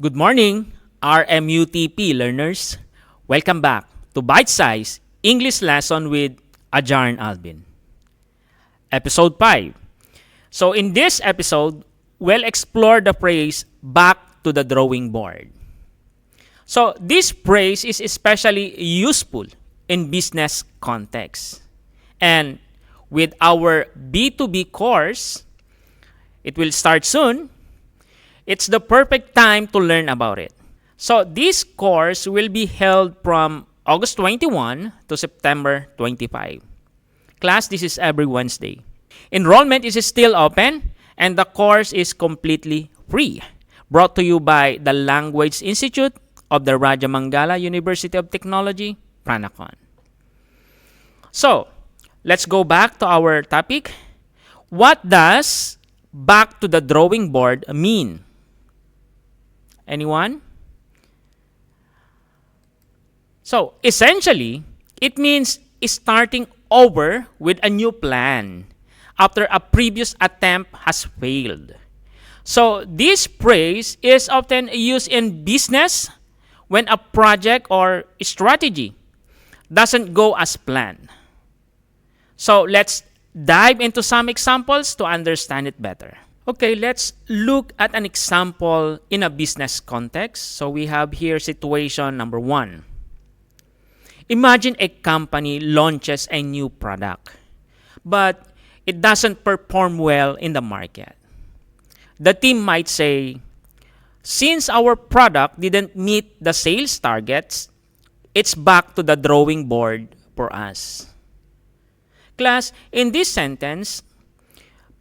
Good morning, RMUTP learners. Welcome back to Bite Size English Lesson with Ajarn Albin. Episode 5. So in this episode, we'll explore the phrase back to the drawing board. So this phrase is especially useful in business context. And with our B2B course, it will start soon. It's the perfect time to learn about it. So this course will be held from August 21 to September 25. Class, this is every Wednesday. Enrollment is still open and the course is completely free. Brought to you by the Language Institute of the Rajamangala University of Technology, Pranacon. So, let's go back to our topic. What does back to the drawing board mean? Anyone? So, essentially, it means starting over with a new plan after a previous attempt has failed. So, this phrase is often used in business when a project or strategy doesn't go as planned. So, let's dive into some examples to understand it better. Okay, let's look at an example in a business context. So we have here situation number 1. Imagine a company launches a new product, but it doesn't perform well in the market. The team might say, since our product didn't meet the sales targets, it's back to the drawing board for us. Class, in this sentence,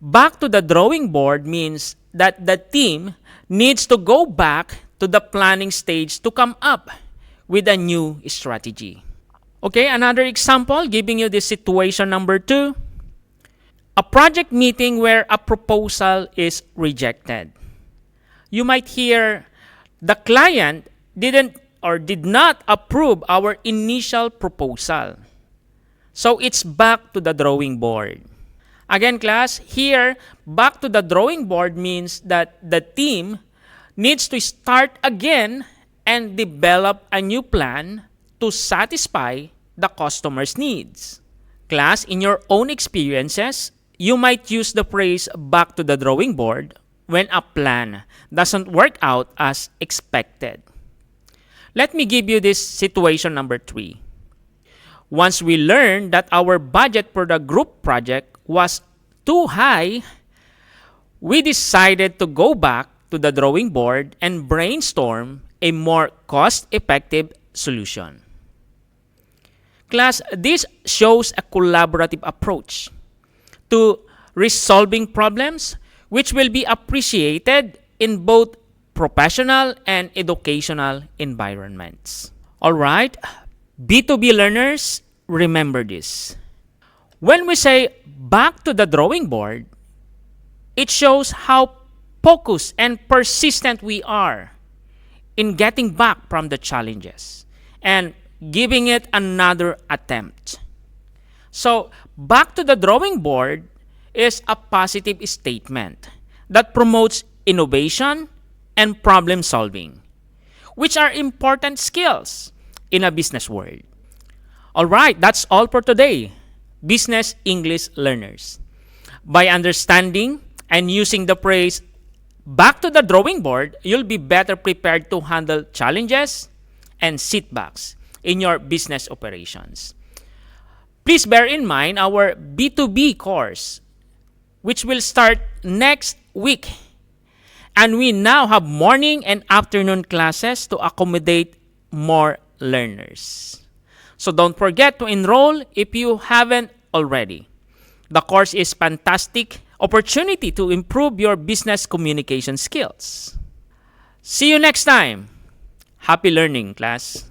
back to the drawing board means that the team needs to go back to the planning stage to come up with a new strategy. Okay, another example, giving you this situation number 2. A project meeting where a proposal is rejected. You might hear the client did not approve our initial proposal. So it's back to the drawing board. Again, class, here, back to the drawing board means that the team needs to start again and develop a new plan to satisfy the customer's needs. Class, in your own experiences, you might use the phrase back to the drawing board when a plan doesn't work out as expected. Let me give you this situation number 3. Once we learned that our budget for the group project was too high, we decided to go back to the drawing board and brainstorm a more cost-effective solution. Class, this shows a collaborative approach to resolving problems which will be appreciated in both professional and educational environments. Alright, B2B learners, remember this. When we say back to the drawing board, it shows how focused and persistent we are in getting back from the challenges and giving it another attempt. So, back to the drawing board is a positive statement that promotes innovation and problem solving, which are important skills in a business world. Alright, that's all for today, business English learners. By understanding and using the phrase back to the drawing board, you'll be better prepared to handle challenges and setbacks in your business operations. Please bear in mind our B2B course, which will start next week. And we now have morning and afternoon classes to accommodate more learners. So don't forget to enroll if you haven't already. The course is fantastic opportunity to improve your business communication skills. See you next time. Happy learning, class.